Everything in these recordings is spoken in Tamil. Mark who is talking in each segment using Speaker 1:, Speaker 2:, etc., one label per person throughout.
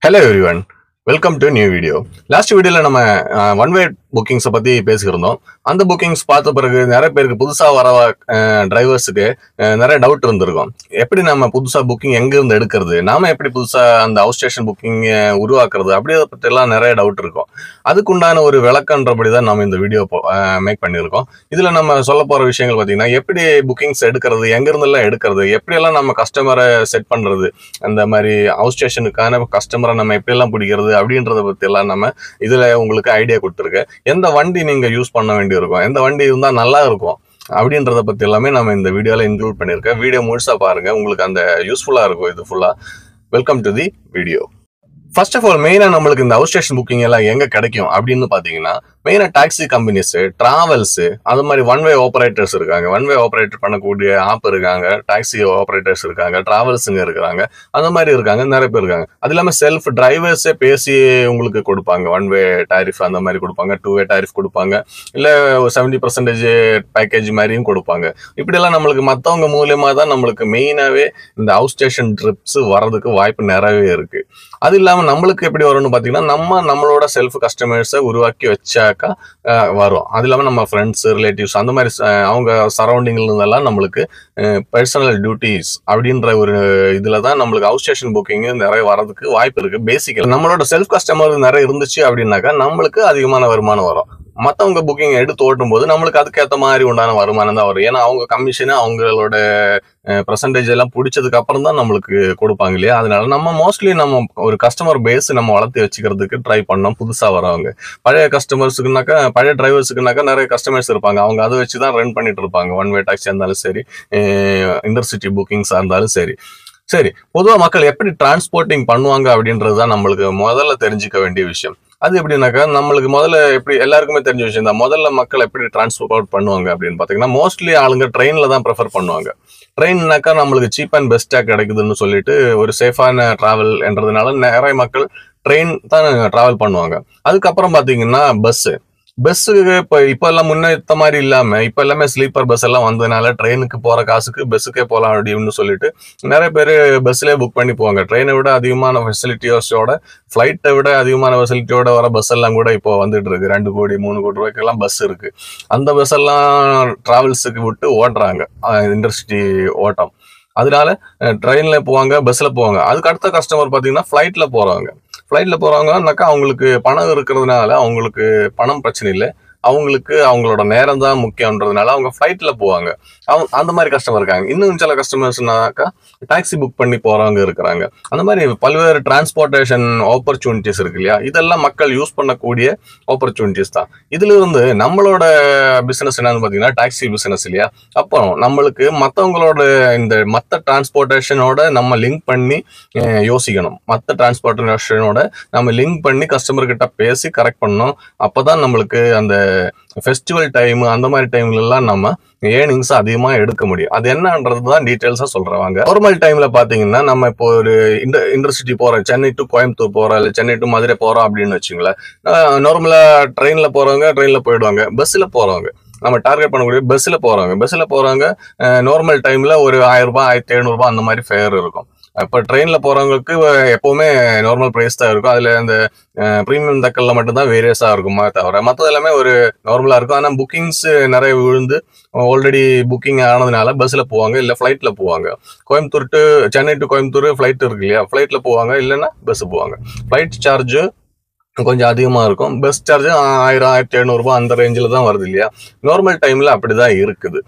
Speaker 1: Hello everyone, welcome to a new video. Last video நம்ம ஒன் வே புக்கிங்ஸ் பத்தி பேசியிருந்தோம். அந்த புக்கிங்ஸ் பார்த்த பிறகு நிறைய பேருக்கு புதுசா வர டிரைவர்ஸுக்கு நிறைய டவுட் இருந்திருக்கும். எப்படி நம்ம புதுசா புக்கிங் எங்க இருந்து எடுக்கிறது, நாம எப்படி புதுசா அந்த ஹவுஸ் ஸ்டேஷன் புக்கிங் உருவாக்குறது, அப்படி அதை பத்தி எல்லாம் நிறைய டவுட் இருக்கும். அதுக்குண்டான ஒரு விளக்கன்றபடி தான் நம்ம இந்த வீடியோ மேக் பண்ணியிருக்கோம். இதுல நம்ம சொல்ல போற விஷயங்கள் பார்த்தீங்கன்னா, எப்படி புக்கிங்ஸ் எடுக்கிறது, எங்க இருந்தெல்லாம் எடுக்கிறது, எப்படியெல்லாம் நம்ம கஸ்டமரை செட் பண்றது, அந்த மாதிரி ஹவுஸ் ஸ்டேஷனுக்கான கஸ்டமரை நம்ம எப்படியெல்லாம் பிடிக்கிறது அப்படின்றத பத்தி எல்லாம் நம்ம இதுல உங்களுக்கு ஐடியா கொடுத்துருக்கேன். எந்த வண்டி நீங்க யூஸ் பண்ண வேண்டி இருக்கும், எந்த வண்டி இருந்தா நல்லா இருக்கும் அப்படின்றத பத்தி எல்லாமே நம்ம இந்த வீடியோல இன்க்ளூட் பண்ணியிருக்கேன். வீடியோ முழுசா பாருங்க, உங்களுக்கு அந்த யூஸ்ஃபுல்லா இருக்கும் இது ஃபுல்லா. Welcome to the video. First of all மெயினா நம்மளுக்கு இந்த ஹவுஸ் ஸ்டேஷன் புக்கிங் எல்லாம் எங்க கிடைக்கும் அப்படின்னு பாத்தீங்கன்னா, மெயினா டாக்ஸி கம்பெனிஸ், டிராவல்ஸ், அது மாதிரி ஒன் வே ஆபரேட்டர்ஸ் இருக்காங்க. ஒன் வே ஆபரேட்டர் பண்ணக்கூடிய ஆப் இருக்காங்க, டாக்ஸி ஆபரேட்டர்ஸ் இருக்காங்க, டிராவல்ஸுங்க இருக்கிறாங்க, அந்த மாதிரி இருக்காங்க, நிறைய பேர் இருக்காங்க. அது இல்லாம செல்ஃப் டிரைவர்ஸே பேசி உங்களுக்கு கொடுப்பாங்க. ஒன் வே டாரிஃப் அந்த மாதிரி கொடுப்பாங்க, டூ வே டாரிஃப் கொடுப்பாங்க, இல்ல 70% பேக்கேஜ் மாதிரியும் கொடுப்பாங்க. இப்படியெல்லாம் நம்மளுக்கு மற்றவங்க மூலியமா தான் நம்மளுக்கு மெயினாவே இந்த ஹவுஸ் ஸ்டேஷன் ட்ரிப்ஸ் வர்றதுக்கு வாய்ப்பு நிறையவே இருக்கு. அது இல்லாம நம்மளுக்கு எப்படி வரும்னு பாத்தீங்கன்னா, நம்மளோட செல்ஃப் கஸ்டமர்ஸை உருவாக்கி வச்சாக்கா வரும். அது இல்லாம நம்ம ஃப்ரெண்ட்ஸ், ரிலேட்டிவ்ஸ், அந்த மாதிரி அவங்க சரௌண்டிங்ல இருந்தெல்லாம் நம்மளுக்கு பர்சனல் டியூட்டிஸ் அப்படின்ற ஒரு இதுலதான் நம்மளுக்கு ஹவுஸ் ஸ்டேஷன் புக்கிங் நிறைய வரதுக்கு வாய்ப்பு இருக்கு. பேசிக்கலி நம்மளோட செல்ஃப் கஸ்டமர் நிறைய இருந்துச்சு அப்படின்னாக்கா நம்மளுக்கு அதிகமான வருமானம் வரும். மற்றவங்க புக்கிங் எடுத்து ஓட்டும் போது நம்மளுக்கு அதுக்கேற்ற மாதிரி உண்டான வருமானம் தான் வரும். ஏன்னா அவங்க கமிஷனு அவங்களோட பெர்சன்டேஜ் எல்லாம் பிடிச்சதுக்கு அப்புறம் தான் நம்மளுக்கு கொடுப்பாங்க இல்லையா. அதனால நம்ம மோஸ்ட்லி நம்ம ஒரு கஸ்டமர் பேஸ் நம்ம வளர்த்து வச்சுக்கிறதுக்கு ட்ரை பண்ணோம். புதுசா வரவங்க, பழைய கஸ்டமர்ஸுக்குனாக்கா, பழைய டிரைவர்ஸுக்குனாக்கா நிறைய கஸ்டமர்ஸ் இருப்பாங்க. அவங்க அதை வச்சுதான் ரன் பண்ணிட்டு இருப்பாங்க. ஒன் வே டாக்ஸியா இருந்தாலும் சரி, இன்டர்சிட்டி புக்கிங்ஸா இருந்தாலும் சரி. சரி, பொதுவாக மக்கள் எப்படி டிரான்ஸ்போர்ட்டிங் பண்ணுவாங்க அப்படின்றது தான் நம்மளுக்கு முதல்ல தெரிஞ்சுக்க வேண்டிய விஷயம். அது எப்படின்னாக்கா, நம்மளுக்கு முதல்ல எப்படி எல்லாருக்குமே தெரிஞ்ச விஷயம் தான். முதல்ல மக்கள் எப்படி டிரான்ஸ்போர்ட் பண்ணுவாங்க அப்படின்னு பாத்தீங்கன்னா, மோஸ்ட்லி ஆளுங்க ட்ரெயின்ல தான் ப்ரிஃபர் பண்ணுவாங்க. ட்ரெயின்னாக்கா நம்மளுக்கு சீப் அண்ட் பெஸ்டா கிடைக்குதுன்னு சொல்லிட்டு ஒரு சேஃபான டிராவல் என்றதுனால நிறைய மக்கள் ட்ரெயின் தான் டிராவல் பண்ணுவாங்க. அதுக்கப்புறம் பாத்தீங்கன்னா பஸ்ஸுக்கு இப்ப எல்லாம் முன்ன மாதிரி இல்லாம இப்ப எல்லாமே ஸ்லீப்பர் பஸ் எல்லாம் வந்ததுனால ட்ரெயினுக்கு போற காசுக்கு பஸ்ஸுக்கே போகலாம் அப்படின்னு சொல்லிட்டு நிறைய பேர் பஸ்லயே புக் பண்ணி போவாங்க. ட்ரெயினை விட அதிகமான ஃபெசிலிட்டியோட, ஃபிளைட்டை விட அதிகமான ஃபெசிலிட்டியோட வர பஸ் எல்லாம் கூட இப்போ வந்துட்டு இருக்கு. 2 கோடி 3 கோடி ரூபாய்க்கு எல்லாம் பஸ் இருக்கு. அந்த பஸ் எல்லாம் டிராவல்ஸுக்கு விட்டு ஓட்டுறாங்க, இன்டர்சிட்டி ஓட்டம். அதனால ட்ரெயின்ல போவாங்க, பஸ்ல போவாங்க. அதுக்கு அடுத்த கஸ்டமர் பாத்தீங்கன்னா ஃபிளைட்ல போறாங்கன்னாக்கா அவங்களுக்கு பணம் இருக்கிறதுனால அவங்களுக்கு பணம் பிரச்சனை இல்லை, அவங்களுக்கு அவங்களோட நேரம் தான் முக்கியம்ன்றதுனால அவங்க ஃபிளைட்ல போவாங்க. அந்த மாதிரி கஸ்டமர் இருக்காங்க. இன்னும் சில கஸ்டமர்ஸ்னாக்கா டாக்ஸி புக் பண்ணி போறவங்க இருக்கிறாங்க. அந்த மாதிரி பல்வேறு டிரான்ஸ்போர்டேஷன் ஆப்பர்ச்சுனிட்டிஸ் இருக்கு இல்லையா. இதெல்லாம் மக்கள் யூஸ் பண்ணக்கூடிய ஆப்பர்ச்சுனிட்டிஸ் தான். இதுல இருந்து நம்மளோட பிசினஸ் என்னன்னு பாத்தீங்கன்னா டாக்ஸி பிசினஸ் இல்லையா. அப்போ நம்மளுக்கு மற்றவங்களோட இந்த மற்ற டிரான்ஸ்போர்டேஷனோட நம்ம லிங்க் பண்ணி யோசிக்கணும். மற்ற டிரான்ஸ்போர்டேஷனோட நம்ம லிங்க் பண்ணி கஸ்டமர் கிட்ட பேசி கரெக்ட் பண்ணணும். அப்பதான் நம்மளுக்கு அந்த ஃபெஸ்டிவல் டைம் அந்த மாதிரி டைம்ல எல்லாம் நம்ம ஏர்னிங்ஸ் அதிகமா எடுக்க முடியும். அது என்னன்றது தான் டீடைல்ஸா சொல்றாங்க. நார்மல் டைம்ல பாத்தீங்கன்னா நம்ம இப்போ ஒரு இன்டர்சிட்டி போறோம், சென்னை டு கோயம்புத்தூர் போறோம், இல்ல சென்னை டு மதுரை போறோம் அப்படின்னு வச்சுங்களேன். நார்மலா ட்ரெயின்ல போறவங்க ட்ரெயின்ல போயிடுவாங்க. பஸ்ல போறவங்க, நம்ம டார்கெட் பண்ணக்கூடிய பஸ்ல போறவங்க நார்மல் டைம்ல ஒரு 1000 ரூபாய் 1700 அந்த மாதிரி ஃபேர் இருக்கும். இப்போ ட்ரெயின்ல போறவங்களுக்கு எப்பவுமே நார்மல் பிரைஸ் தான் இருக்கும். அதுல அந்த ப்ரீமியம் தக்கல்ல மட்டும்தான் வேரியஸா இருக்குமா தவிர மற்றது எல்லாமே ஒரு நார்மலா இருக்கும். ஆனா புக்கிங்ஸ் நிறைய விழுந்து ஆல்ரெடி புக்கிங் ஆனதுனால பஸ்ல போவாங்க, இல்ல ஃபிளைட்ல போவாங்க. சென்னை டு கோயம்புத்தூர் ஃபிளைட் இருக்கு இல்லையா, ஃபிளைட்ல போவாங்க, இல்லைன்னா பஸ் போவாங்க. ஃபிளைட் சார்ஜ் கொஞ்சம் அதிகமா இருக்கும், பஸ் சார்ஜ் 1000 1700 அந்த ரேஞ்சில் தான் வருது இல்லையா. நார்மல் டைம்ல அப்படிதான் இருக்குது.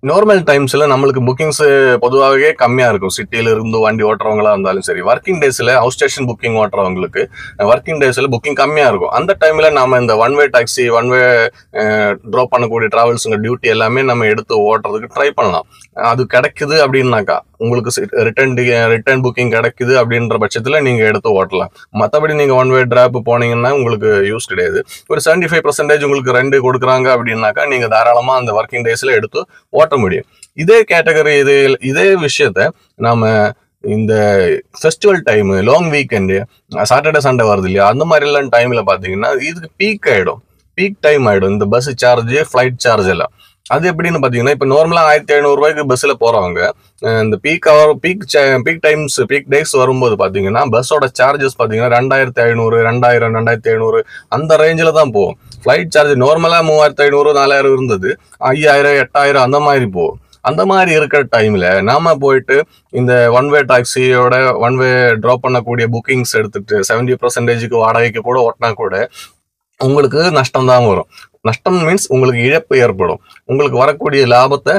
Speaker 1: நார்மல் டைம்ஸ்ல நம்மளுக்கு புக்கிங்ஸ் பொதுவாகவே கம்மியா இருக்கும். சிட்டியில இருந்து வண்டி ஓட்டுறவங்களா இருந்தாலும் சரி, ஒர்க்கிங் டேஸ்ல ஹவுஸ் ஸ்டேஷன் புக்கிங் ஓட்டுறவங்களுக்கு ஒர்க்கிங் டேஸ்ல புக்கிங் கம்மியா இருக்கும். அந்த டைம்ல நம்ம இந்த ஒன் வே டாக்ஸி, ஒன் வே ட்ராப் பண்ணக்கூடிய டிராவல்ஸுங்க டியூட்டி எல்லாமே நம்ம எடுத்து ஓட்டுறதுக்கு ட்ரை பண்ணலாம். அது கிடைக்குது அப்படின்னாக்கா, உங்களுக்கு ரிட்டர்ன் புக்கிங் கிடைக்குது அப்படின்ற பட்சத்துல நீங்க எடுத்து ஓட்டலாம். மற்றபடி நீங்க ஒன் வே டிராப் போனீங்கன்னா உங்களுக்கு யூஸ் கிடையாது. ஒரு 75% உங்களுக்கு ரெண்டு கொடுக்குறாங்க அப்படின்னாக்கா நீங்க தாராளமா அந்த ஒர்க்கிங் டேஸ்ல எடுத்து ஓட்ட முடியும். இதே கேட்டகரி, இதே விஷயத்த நாம இந்த festival time, long weekend, Saturday Sunday வருது இல்லையா, அந்த மாதிரி எல்லாம் டைம்ல பாத்தீங்கன்னா இதுக்கு பீக் டைம் ஆயிடும். இந்த பஸ் சார்ஜ், ஃபிளைட் சார்ஜ் எல்லாம் அது எப்படின்னு பாத்தீங்கன்னா, இப்ப நார்மலா 1500 ரூபாய்க்கு பஸ்ல போறவங்க இந்த பீக் டேஸ் வரும்போது பாத்தீங்கன்னா பஸ்ஸோட சார்ஜஸ் பாத்தீங்கன்னா 2500, 2000, 2500 அந்த ரேஞ்சில தான் போகும். ஃபிளைட் சார்ஜ் நார்மலா 3500, 4000 இருந்தது, 5000, 8000 அந்த மாதிரி போகும். அந்த மாதிரி இருக்கிற டைம்ல நாம போயிட்டு இந்த ஒன் வே டாக்ஸியோட ஒன் வே ட்ராப் பண்ணக்கூடிய புக்கிங்ஸ் எடுத்துட்டு 70% வாடகைக்கு கூட ஓட்டினா கூட உங்களுக்கு நஷ்டம் தான் வரும். நஷ்டம் மீன்ஸ் உங்களுக்கு இழப்பு ஏற்படும். உங்களுக்கு வரக்கூடிய லாபத்தை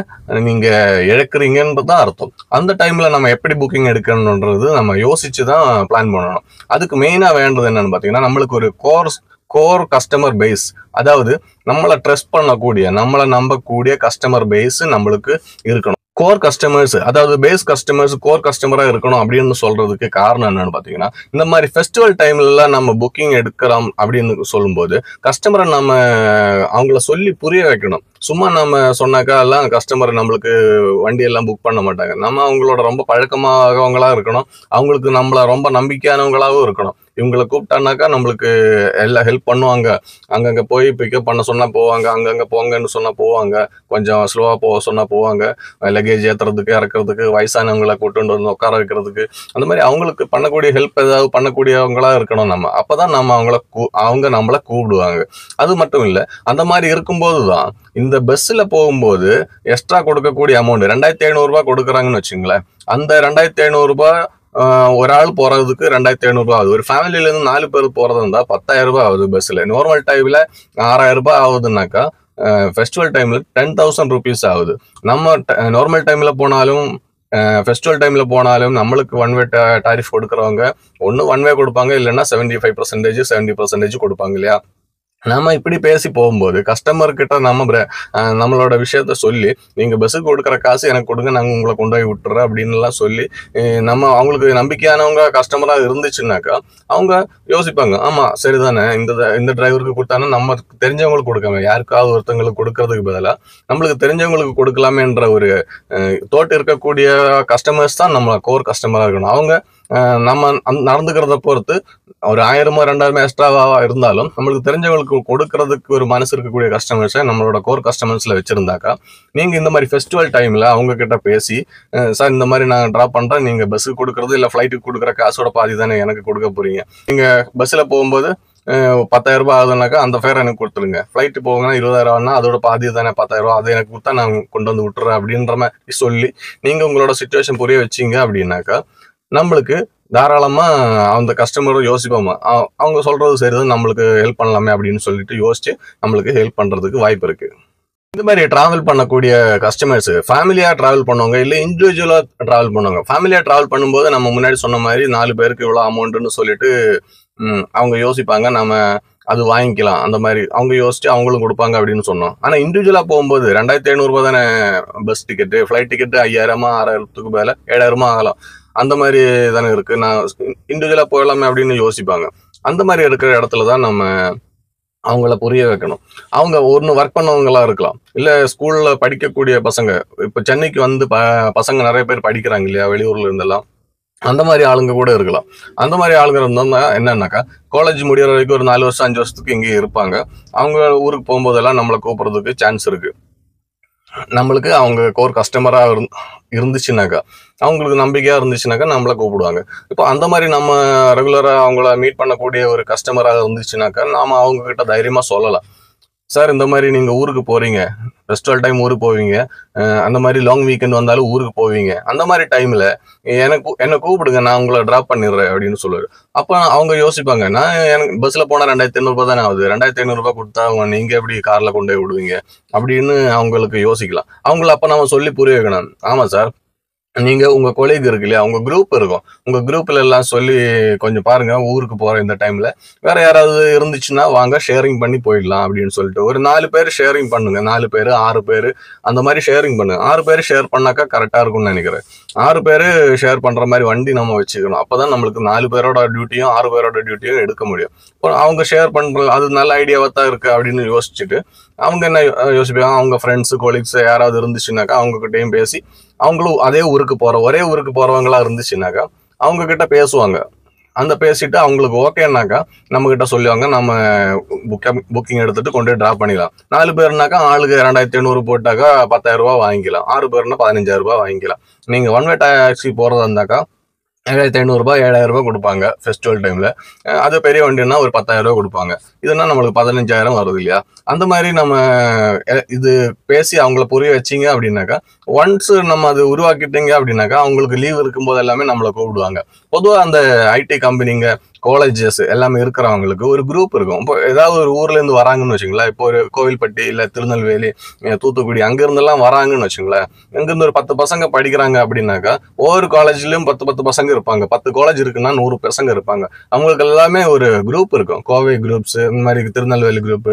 Speaker 1: நீங்க இழக்கிறீங்கன்றது தான் அர்த்தம். அந்த டைம்ல நம்ம எப்படி புக்கிங் எடுக்கணும்ன்றது நம்ம யோசிச்சு தான் பிளான் பண்ணணும். அதுக்கு மெயினா வேண்டது என்னன்னு பாத்தீங்கன்னா, நம்மளுக்கு ஒரு கோர் கஸ்டமர் பேஸ், அதாவது நம்மளை ட்ரஸ்ட் பண்ணக்கூடிய, நம்மளை நம்பக்கூடிய கஸ்டமர் பேஸ் நம்மளுக்கு இருக்கணும். கோர் கஸ்டமர்ஸ், அதாவது பேஸ் கஸ்டமர்ஸ் கோர் கஸ்டமரா இருக்கணும் அப்படின்னு சொல்றதுக்கு காரணம் என்னன்னு பாத்தீங்கன்னா, இந்த மாதிரி ஃபெஸ்டிவல் டைம்ல நம்ம புக்கிங் எடுக்கிறோம் அப்படின்னு சொல்லும்போது கஸ்டமரை நம்ம அவங்கள சொல்லி புரிய வைக்கணும். சும்மா நம்ம சொன்னாக்கா எல்லாம் கஸ்டமர் நம்மளுக்கு வண்டி எல்லாம் புக் பண்ண மாட்டாங்க. நம்ம அவங்களோட ரொம்ப பழக்கமாகவங்களா இருக்கணும், அவங்களுக்கு நம்மள ரொம்ப நம்பிக்கையானவங்களாகவும் இருக்கணும். இவங்களை கூப்பிட்டானாக்கா நம்மளுக்கு எல்லாம் ஹெல்ப் பண்ணுவாங்க. அங்கங்க போய் பிக்கப் பண்ண சொன்னா போவாங்க, அங்கங்க போங்கன்னு சொன்னா போவாங்க, கொஞ்சம் ஸ்லோவா போக சொன்னா போவாங்க, லக்கேஜ் ஏத்துறதுக்கு இறக்குறதுக்கு, வயசானவங்களை கூட்டு வந்து உட்கார வைக்கிறதுக்கு, அந்த மாதிரி அவங்களுக்கு பண்ணக்கூடிய ஹெல்ப் ஏதாவது பண்ணக்கூடியவங்களா இருக்கணும் நம்ம. அப்பதான் நம்ம அவங்க நம்மளை கூப்பிடுவாங்க. அது மட்டும் இல்ல, அந்த மாதிரி இருக்கும்போது தான் இந்த பஸ்ல போகும்போது எக்ஸ்ட்ரா கொடுக்கக்கூடிய அமௌண்ட் 2500 ரூபாய் கொடுக்குறாங்கன்னு வச்சுங்களேன். அந்த 2500 ரூபாய் ஒரு ஆள் போறதுக்கு 2500 ரூபாய் ஆகுது. ஒரு ஃபேமிலில இருந்து 4 பேர் போறது இருந்தா 10,000 ரூபாய் ஆகுது பஸ்ல. நார்மல் டைம்ல 6000 ரூபாய் ஆகுதுன்னாக்கா ஃபெஸ்டிவல் டைம்ல 10,000 ருபீஸ் ஆகுது. நம்ம நார்மல் டைம்ல போனாலும் ஃபெஸ்டிவல் டைம்ல போனாலும் நம்மளுக்கு ஒன் வே டாரிஃப் கொடுக்குறவங்க ஒன்று ஒன் வே கொடுப்பாங்க, இல்லைன்னா 75%, 70% கொடுப்பாங்க இல்லையா. நாம இப்படி பேசி போகும்போது கஸ்டமர் கிட்ட நம்மளோட விஷயத்த சொல்லி, நீங்க பஸ்ஸுக்கு கொடுக்குற காசு எனக்கு கொடுங்க, நாங்க உங்களை கொண்டு போய் விட்டுறோம் அப்படின்னு எல்லாம் சொல்லி நம்ம அவங்களுக்கு நம்பிக்கையானவங்க கஸ்டமரா இருந்துச்சுன்னாக்கா அவங்க யோசிப்பாங்க, ஆமா சரிதானே, இந்த டிரைவருக்கு கொடுத்தானே நம்ம தெரிஞ்சவங்களுக்கு கொடுக்காம யாருக்காவது ஒருத்தவங்களுக்கு கொடுக்கறதுக்கு பதிலாக நம்மளுக்கு தெரிஞ்சவங்களுக்கு கொடுக்கலாமேன்ற ஒரு தோட்டு இருக்கக்கூடிய கஸ்டமர்ஸ் தான் நம்ம கோர் கஸ்டமரா இருக்கணும். அவங்க நம்ம நடந்துக்கிறத பொறுத்து ஒரு 1000, 2000 எக்ஸ்ட்ராவா இருந்தாலும் நம்மளுக்கு தெரிஞ்சவங்களுக்கு கொடுக்கறதுக்கு ஒரு மனசு இருக்கக்கூடிய கஸ்டமர்ஸை நம்மளோட கோர் கஸ்டமர்ஸ்ல வச்சிருந்தாக்கா, நீங்க இந்த மாதிரி ஃபெஸ்டிவல் டைம்ல அவங்க கிட்ட பேசி, சார் இந்த மாதிரி நான் டிராப் பண்றேன், நீங்க பஸ்ஸுக்கு கொடுக்கறது இல்ல ஃபிளைட்டுக்கு கொடுக்குற காசோட பாதி தானே எனக்கு கொடுக்க போறீங்க. நீங்க பஸ்ல போகும்போது 10,000 ரூபாய் ஆகுதுனாக்கா அந்த ஃபேர் எனக்கு கொடுத்துருங்க. ஃபிளைட்டு போகுங்கன்னா 20,000 ஆகுனா அதோட பாதி தானே 10,000 ரூபாய், அதை எனக்கு கொடுத்தா நான் கொண்டு வந்து விட்டுறேன் அப்படின்ற மாதிரி சொல்லி நீங்க உங்களோட சிச்சுவேஷன் புரிய வச்சீங்க அப்படின்னாக்கா நம்மளுக்கு தாராளமா அந்த கஸ்டமரும் யோசிப்போமா, அவங்க சொல்றது சரிதான், நம்மளுக்கு ஹெல்ப் பண்ணலாமே அப்படின்னு சொல்லிட்டு யோசிச்சு நம்மளுக்கு ஹெல்ப் பண்றதுக்கு வாய்ப்பு இருக்கு. இந்த மாதிரி டிராவல் பண்ணக்கூடிய கஸ்டமர்ஸ் ஃபேமிலியா டிராவல் பண்ணுவாங்க, இல்லை இண்டிவிஜுவலா டிராவல் பண்ணுவாங்க. ஃபேமிலியா டிராவல் பண்ணும்போது நம்ம முன்னாடி சொன்ன மாதிரி 4 பேருக்கு இவ்வளோ அமௌண்ட்னு சொல்லிட்டு அவங்க யோசிப்பாங்க, நம்ம அது வாங்கிக்கலாம் அந்த மாதிரி அவங்க யோசிச்சு அவங்களும் கொடுப்பாங்க அப்படின்னு சொன்னோம். ஆனா இண்டிவிஜுவலா போகும்போது 2500 ரூபாய் தானே பஸ் டிக்கெட்டு, ஃபிளைட் டிக்கெட்டு 5000, 6000க்கு மேல 7000 ஆகலாம். அந்த மாதிரி தானே இருக்கு. நான் இண்டிவிஜுவலா போகலாமே அப்படின்னு யோசிப்பாங்க. அந்த மாதிரி இருக்கிற இடத்துல தான் நம்ம அவங்கள புரிய வைக்கணும். அவங்க ஒன்று ஒர்க் பண்ணவங்களா இருக்கலாம், இல்லை ஸ்கூல்ல படிக்கக்கூடிய பசங்க. இப்போ சென்னைக்கு வந்து பசங்க நிறைய பேர் படிக்கிறாங்க இல்லையா, வெளியூர்ல இருந்தெல்லாம். அந்த மாதிரி ஆளுங்க கூட இருக்கலாம். அந்த மாதிரி ஆளுங்க இருந்தோம்னா என்னன்னாக்கா, காலேஜ் முடிகிற வரைக்கும் ஒரு 4 வருஷம் 5 வருஷத்துக்கு இங்கே இருப்பாங்க. அவங்க ஊருக்கு போகும்போதெல்லாம் நம்மளை கூப்பிடுறதுக்கு சான்ஸ் இருக்கு. நம்மளுக்கு அவங்க கோர் கஸ்டமரா இருந்துச்சுனாக்கா, அவங்களுக்கு நம்பிக்கையா இருந்துச்சுனாக்கா நம்மள கூப்பிடுவாங்க. இப்போ அந்த மாதிரி நம்ம ரெகுலரா அவங்கள மீட் பண்ணக்கூடிய ஒரு கஸ்டமரா இருந்துச்சுனாக்கா நாம அவங்க கிட்ட தைரியமா சொல்லலாம், சார் இந்த மாதிரி நீங்க ஊருக்கு போறீங்க, ஃபெஸ்டிவல் டைம் ஊருக்கு போவீங்க, அந்த மாதிரி லாங் வீக்கெண்ட் வந்தாலும் ஊருக்கு போவீங்க, அந்த மாதிரி டைம்ல என்ன கூப்பிடுங்க, நான் உங்களை டிராப் பண்ணிடுறேன் அப்படின்னு சொல்லுவாரு. அப்ப அவங்க யோசிப்பாங்க, எனக்கு பஸ்ல போனா 2500 ரூபாய் தானே ஆகுது, 2500 ரூபாய் கொடுத்தா நீங்க எப்படி கார்ல கொண்டு போய் விடுவீங்க அப்படின்னு அவங்களுக்கு யோசிக்கலாம். அவங்கள அப்ப நம்ம சொல்லி புரிய வைக்கணும், ஆமா சார், நீங்க உங்க கொலீக் இருக்கு இல்லையா, உங்க குரூப் இருக்கும், உங்க குரூப்ல எல்லாம் சொல்லி கொஞ்சம் பாருங்க, ஊருக்கு போற இந்த டைம்ல வேற யாராவது இருந்துச்சுன்னா வாங்க ஷேரிங் பண்ணி போயிடலாம் அப்படின்னு சொல்லிட்டு ஒரு 4 பேர் ஷேரிங் பண்ணுங்க. 4 பேர் 6 பேர் அந்த மாதிரி ஷேரிங் பண்ணுங்க. 6 பேர் ஷேர் பண்ணாக்கா கரெக்டா இருக்கும்னு நினைக்கிறேன். 6 பேர் ஷேர் பண்ற மாதிரி வண்டி நம்ம வச்சுக்கணும். அப்பதான் நம்மளுக்கு 4 பேரோட டியூட்டியும் 6 பேரோட டியூட்டியும் எடுக்க முடியும். அவங்க ஷேர் பண்ற அது நல்ல ஐடியாவா தான் இருக்கு அப்படின்னு யோசிச்சுட்டு அவங்க என்ன யோசிப்பாங்க, அவங்க ஃப்ரெண்ட்ஸ் கொலீக்ஸ் யாராவது இருந்துச்சுனாக்கா அவங்க கிட்டையும் பேசி, அவங்களும் ஒரே ஊருக்கு போறவங்களா இருந்துச்சுனாக்கா அவங்க கிட்ட பேசுவாங்க, அந்த பேசிட்டு அவங்களுக்கு ஓகேனாக்கா நம்மகிட்ட சொல்லுவாங்க, நம்ம புக்கிங் எடுத்துட்டு கொண்டு போய் டிராப் பண்ணிக்கலாம். 4 பேர்னாக்கா ஆளுக்கு 2500 போட்டாக்கா 10,000 ரூபாய் வாங்கிக்கலாம். 6 பேர்னா 15,000 ரூபாய் வாங்கிக்கலாம். நீங்க ஒன் வே டாக்ஸி போறதா இருந்தாக்கா 7,500 ரூபாய் 7,000 ரூபாய் கொடுப்பாங்க ஃபெஸ்டிவல் டைம்ல. அது பெரிய வண்டின்னா ஒரு 10,000 ரூபாய் கொடுப்பாங்க. இதுனா நம்மளுக்கு 15,000 வருது இல்லையா? அந்த மாதிரி நம்ம இது பேசி அவங்கள புரிய வச்சிங்க அப்படின்னாக்கா, ஒன்ஸ் நம்ம அது உருவாக்கிட்டீங்க அப்படின்னாக்கா அவங்களுக்கு லீவ் இருக்கும்போது எல்லாமே நம்மளை கூப்பிடுவாங்க. பொதுவாக அந்த ஐடி கம்பெனிங்க, காலேஜஸ் எல்லாமே இருக்கிறவங்களுக்கு ஒரு குரூப் இருக்கும். இப்போ ஏதாவது ஒரு ஊர்ல இருந்து வராங்கன்னு வச்சுங்களேன், இப்போ ஒரு கோவில்பட்டி இல்லை திருநெல்வேலி, தூத்துக்குடி அங்கிருந்தெல்லாம் வராங்கன்னு வச்சுங்களேன், இங்கிருந்து ஒரு 10 பசங்க படிக்கிறாங்க அப்படின்னாக்கா ஒவ்வொரு காலேஜ்லயும் 10 பசங்க இருப்பாங்க. 10 காலேஜ் இருக்குன்னா 100 பசங்க இருப்பாங்க. அவங்களுக்கு எல்லாமே ஒரு குரூப் இருக்கும். கோவை குரூப்ஸ், இந்த மாதிரி திருநெல்வேலி குரூப்,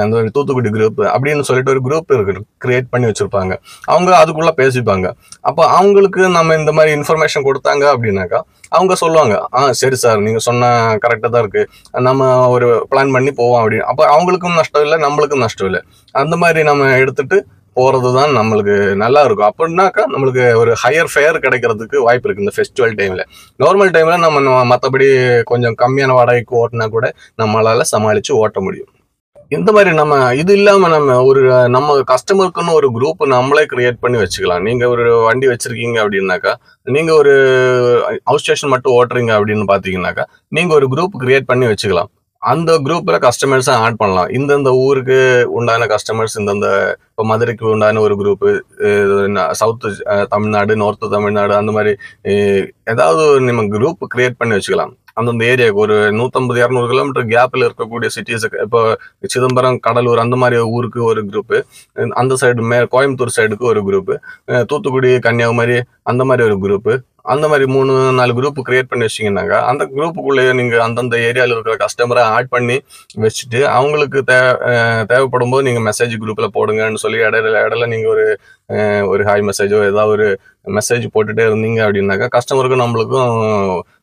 Speaker 1: இந்த மாதிரி தூத்துக்குடி குரூப் அப்படின்னு சொல்லிட்டு ஒரு குரூப் இருக்கு, கிரியேட் பண்ணி வச்சிருப்பாங்க. அவங்க அதுக்குள்ள பேசிப்பாங்க. அப்போ அவங்களுக்கு நம்ம இந்த மாதிரி இன்ஃபர்மேஷன் கொடுத்தாங்க அப்படின்னாக்கா அவங்க சொல்லுவாங்க, சரி சார் நீங்க சொன்ன கரெக்டா தான் இருக்கு, நம்ம ஒரு பிளான் பண்ணி போவோம் அப்படின்னு. அப்போ அவங்களுக்கும் நஷ்டம் இல்லை, நம்மளுக்கும் நஷ்டம் இல்லை. அந்த மாதிரி நம்ம எடுத்துட்டு போறது தான் நம்மளுக்கு நல்லா இருக்கும். அப்படின்னாக்கா நம்மளுக்கு ஒரு ஹையர் ஃபேர் கிடைக்கிறதுக்கு வாய்ப்பு இருக்கு இந்த ஃபெஸ்டிவல் டைம்ல. நார்மல் டைம்ல நம்ம மற்றபடி கொஞ்சம் கம்மியான வாடகைக்கு ஓட்டினா கூட நம்மளால சமாளிச்சு ஓட்ட முடியும். இந்த மாதிரி நம்ம இது இல்லாம நம்ம கஸ்டமருக்குன்னு ஒரு குரூப் நம்மளே கிரியேட் பண்ணி வச்சுக்கலாம். நீங்க ஒரு வண்டி வச்சிருக்கீங்க அப்படின்னாக்கா, நீங்க ஒரு ஹவுஸ் ஸ்டேஷன் மட்டும் ஓட்டுறீங்க அப்படின்னு பாத்தீங்கன்னாக்கா, நீங்க ஒரு குரூப் கிரியேட் பண்ணி வச்சுக்கலாம். அந்த குரூப்ல கஸ்டமர்ஸை ஆட் பண்ணலாம். இந்தந்த ஊருக்கு உண்டான கஸ்டமர்ஸ், இந்தந்த இப்போ மதுரைக்கு உண்டான ஒரு group, south Tamil Nadu, north Tamil Nadu, அந்த மாதிரி ஏதாவது நம்ம குரூப் கிரியேட் பண்ணி வச்சுக்கலாம். அந்தந்த ஏரியாவுக்கு ஒரு 150, 200 கிலோமீட்டர் கேப்ல இருக்கக்கூடிய சிட்டிஸுக்கு, இப்போ சிதம்பரம், கடலூர் அந்த மாதிரி ஊருக்கு ஒரு குரூப்பு, அந்த சைடு கோயம்புத்தூர் சைடுக்கு ஒரு குரூப்பு, தூத்துக்குடி, கன்னியாகுமரி அந்த மாதிரி ஒரு குரூப்பு, அந்த மாதிரி 3-4 குரூப் கிரியேட் பண்ணி வச்சிங்கன்னாக்கா, அந்த குரூப்புக்குள்ளேயே நீங்கள் அந்தந்த ஏரியாவில் இருக்கிற கஸ்டமரை ஆட் பண்ணி வச்சுட்டு அவங்களுக்கு தேவைப்படும் போது நீங்கள் மெசேஜ் குரூப்பில் போடுங்கன்னு சொல்லி இடையில நீங்கள் ஒரு ஹாய் மெசேஜோ ஏதாவது ஒரு மெசேஜ் போட்டுகிட்டே இருந்தீங்க அப்படின்னாக்கா கஸ்டமருக்கும் நம்மளுக்கும்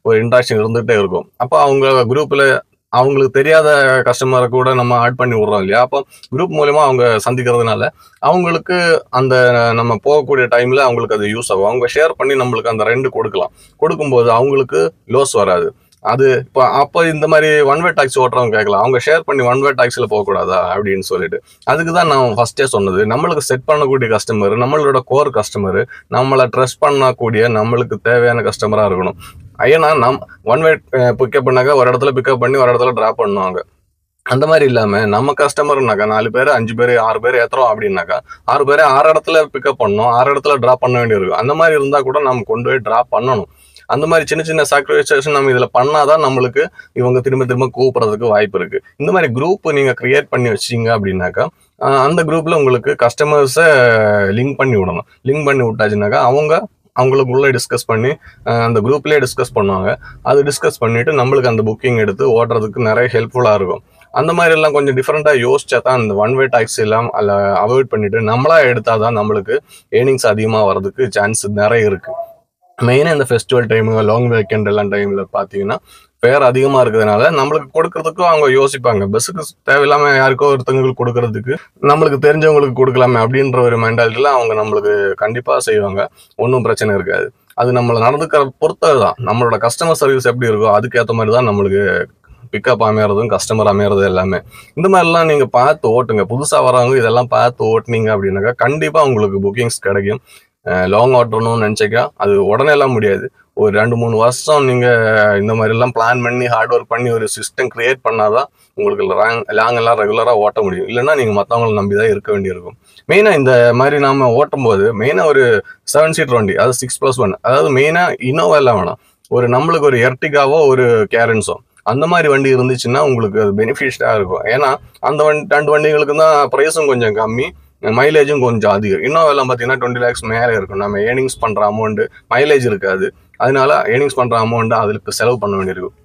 Speaker 1: ஒரு இன்ட்ராக்ஷன் இருந்துகிட்டே இருக்கும். அப்போ அவங்க குரூப்பில் அவங்களுக்கு தெரியாத கஸ்டமரை கூட நம்ம ஆட் பண்ணி விடுறோம் இல்லையா? அப்போ குரூப் மூலமா அவங்க சந்திக்கிறதுனால அவங்களுக்கு அந்த நம்ம போகக்கூடிய டைம்ல அவங்களுக்கு அது யூஸ் ஆகும். அவங்க ஷேர் பண்ணி நம்மளுக்கு அந்த ரெண்டு கொடுக்கலாம். கொடுக்கும்போது அவங்களுக்கு லோஸ் வராது. அது அப்போ இந்த மாதிரி ஒன் வே டாக்ஸி ஓட்டுறவங்க கேட்கலாம், அவங்க ஷேர் பண்ணி ஒன் வே டாக்ஸியில் போகக்கூடாதா அப்படின்னு சொல்லிட்டு. அதுக்கு தான் நான் ஃபர்ஸ்டே சொன்னது, நம்மளுக்கு செட் பண்ணக்கூடிய கஸ்டமர், நம்மளோட கோர் கஸ்டமர், நம்மளை ட்ரஸ்ட் பண்ணக்கூடிய நம்மளுக்கு தேவையான கஸ்டமராக இருக்கணும். ஏன்னா ஒன் வே பிக்கப் பண்ணாக்க ஒரு இடத்துல பிக்கப் பண்ணி ஒரு இடத்துல ட்ராப் பண்ணுவாங்க. அந்த மாதிரி இல்லாம நம்ம கஸ்டமர்னாக்கா 4 பேர் 5 பேர் 6 பேர் ஏத்துறோம் அப்படின்னாக்கா 6 பேரை 6 இடத்துல பிக்கப் பண்ணணும், 6 இடத்துல டிராப் பண்ண வேண்டியிருக்கும். அந்த மாதிரி இருந்தா கூட நம்ம கொண்டு போய் டிராப் பண்ணணும். அந்த மாதிரி சின்ன சின்ன சாக்ரிஃபைசேஷன் நம்ம இதுல பண்ணாதான் நம்மளுக்கு இவங்க திரும்ப கூப்பிடுறதுக்கு வாய்ப்பு இருக்கு. இந்த மாதிரி குரூப் நீங்க கிரியேட் பண்ணி வச்சீங்க அப்படின்னாக்கா அந்த குரூப்ல உங்களுக்கு கஸ்டமர்ஸை லிங்க் பண்ணி விடணும். லிங்க் பண்ணி விட்டாச்சுனாக்கா அவங்களுக்குள்ள டிஸ்கஸ் பண்ணி அந்த குரூப்லேயே டிஸ்கஸ் பண்ணுவாங்க. அது டிஸ்கஸ் பண்ணிட்டு நம்மளுக்கு அந்த புக்கிங் எடுத்து ஓட்டுறதுக்கு நிறைய ஹெல்ப்ஃபுல்லாக இருக்கும். அந்த மாதிரி எல்லாம் கொஞ்சம் டிஃப்ரெண்டாக யோசிச்சா தான் அந்த ஒன் வே டாக்ஸி எல்லாம் அவாய்ட் பண்ணிட்டு நம்மளா எடுத்தாதான் நம்மளுக்கு ஏர்னிங்ஸ் அதிகமாக வர்றதுக்கு சான்ஸ் நிறைய இருக்கு. மெயினாக இந்த ஃபெஸ்டிவல் டைமு, லாங் வீக்கெண்ட் எல்லாம் டைமில் பார்த்தீங்கன்னா ஃபேர் அதிகமாக இருக்கிறதுனால நம்மளுக்கு கொடுக்கறதுக்கும் அவங்க யோசிப்பாங்க. பஸ்ஸுக்கு தேவையில்லாமல் யாருக்கோ ஒருத்தவங்களுக்கு கொடுக்கறதுக்கு நம்மளுக்கு தெரிஞ்சவங்களுக்கு கொடுக்கலாமே அப்படின்ற ஒரு மென்டாலிட்டியில் அவங்க நம்மளுக்கு கண்டிப்பாக செய்வாங்க. ஒன்றும் பிரச்சனை இருக்காது. அது நம்மளை நடந்துக்கிற பொறுத்தது தான். நம்மளோட கஸ்டமர் சர்வீஸ் எப்படி இருக்கோ அதுக்கேற்ற மாதிரி தான் நம்மளுக்கு பிக்கப் அமையறதும் கஸ்டமர் அமையறது எல்லாமே. இந்த மாதிரிலாம் நீங்கள் பார்த்து ஓட்டுங்க. புதுசாக வரவங்க இதெல்லாம் பார்த்து ஓட்டுனீங்க அப்படின்னாக்கா கண்டிப்பாக உங்களுக்கு புக்கிங்ஸ் கிடைக்கும். லாங் ஓட்டணும்னு நினச்சிக்கா அது உடனே எல்லாம் முடியாது. ஒரு 2-3 வருஷம் நீங்கள் இந்த மாதிரிலாம் பிளான் பண்ணி ஹார்ட் ஒர்க் பண்ணி ஒரு சிஸ்டம் கிரியேட் பண்ணாதான் உங்களுக்கு லாங் எல்லாம் ரெகுலராக ஓட்ட முடியும். இல்லைன்னா நீங்கள் மற்றவங்களை நம்பி தான் இருக்க வேண்டியிருக்கும். மெயினாக இந்த மாதிரி நாம் ஓட்டும் போது மெயினாக ஒரு 7 சீட்டர் வண்டி, அதாவது 6+1, அதாவது மெயினாக இனோவா எல்லாம் வேணாம், ஒரு நம்மளுக்கு ஒரு எர்டிகாவோ ஒரு கேரன்ஸோ அந்த மாதிரி வண்டி இருந்துச்சுன்னா உங்களுக்கு அது பெனிஃபிஷியலாக இருக்கும். ஏன்னா அந்த 2 வண்டிகளுக்கு தான் ப்ரைஸும் கொஞ்சம் கம்மி, மைலேஜும் கொஞ்சம் அதிகம். இன்னும் எல்லாம் பார்த்தீங்கன்னா 20 lakhs மேலே இருக்கும். நம்ம ஏர்னிங்ஸ் பண்ணுற அமௌண்ட் மைலேஜ் இருக்காது. அதனால ஏர்னிங்ஸ் பண்ணுற அமௌண்ட் அதுக்கு செலவு பண்ண வேண்டியிருக்கும்.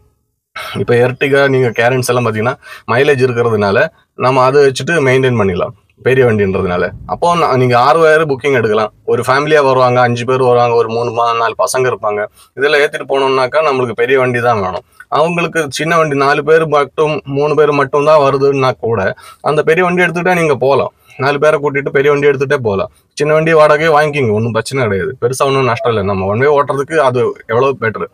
Speaker 1: இப்போ எர்டிகா நீங்கள் கேரன்ஸ் எல்லாம் பார்த்தீங்கன்னா மைலேஜ் இருக்கிறதுனால நம்ம அதை வச்சுட்டு மெயின்டைன் பண்ணிடலாம், பெரிய வண்டின்றதுனால. அப்போ நீங்கள் 6 பேர் புக்கிங் எடுக்கலாம். ஒரு ஃபேமிலியாக வருவாங்க, 5 பேர் வருவாங்க, ஒரு 3-4 பசங்க இருப்பாங்க. இதெல்லாம் ஏற்றிட்டு போனோம்னாக்கா நம்மளுக்கு பெரிய வண்டி தான் வேணும். அவங்களுக்கு சின்ன வண்டி 4 பேர் மட்டும் 3 பேர் மட்டும் தான் வருதுன்னா கூட அந்த பெரிய வண்டி எடுத்துக்கிட்டே நீங்கள் போகலாம். 4 பேரை கூட்டிட்டு பெரிய வண்டி எடுத்துகிட்டே போகலாம். சின்ன வண்டி வாடகையே வாங்கிக்கிங்க, ஒன்றும் பிரச்சனை கிடையாது. பெருசாக ஒன்றும் நஷ்டம் இல்லை. நம்ம ஒன் வே ஓட்டுறதுக்கு அது எவ்வளோ பெட்ரு.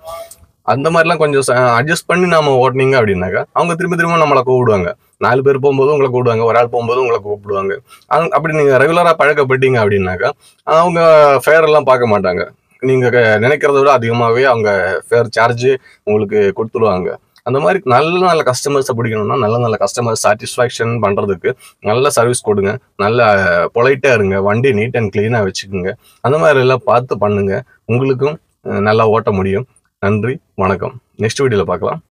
Speaker 1: அந்த மாதிரிலாம் கொஞ்சம் அட்ஜஸ்ட் பண்ணி நாம ஓட்டினீங்க அப்படின்னாக்கா அவங்க திரும்ப திரும்ப நம்மளை கூப்பிடுவாங்க. 4 பேர் போகும்போது உங்களை கூப்பிடுவாங்க, ஒரு ஆள் போகும்போது உங்களை கூப்பிடுவாங்க. அப்படி நீங்க ரெகுலரா பழக்கப்பட்டீங்க அப்படின்னாக்கா அவங்க ஃபேர் எல்லாம் பார்க்க மாட்டாங்க. நீங்க நினைக்கிறத விட அதிகமாகவே அவங்க ஃபேர் சார்ஜ் உங்களுக்கு கொடுத்துருவாங்க. அந்த மாதிரி நல்ல நல்ல கஸ்டமர்ஸை பிடிக்கணும்னா நல்ல கஸ்டமர் சாட்டிஸ்ஃபேக்ஷன் பண்றதுக்கு நல்ல சர்வீஸ் கொடுங்க, நல்ல பொலைட்டா இருங்க, வண்டி நீட் அண்ட் கிளீனா வச்சுக்கோங்க. அந்த மாதிரி எல்லாம் பார்த்து பண்ணுங்க. உங்களுக்கும் நல்லா ஓட்ட முடியும். நன்றி, வணக்கம். நெக்ஸ்ட் வீடியோல பார்க்கலாம்.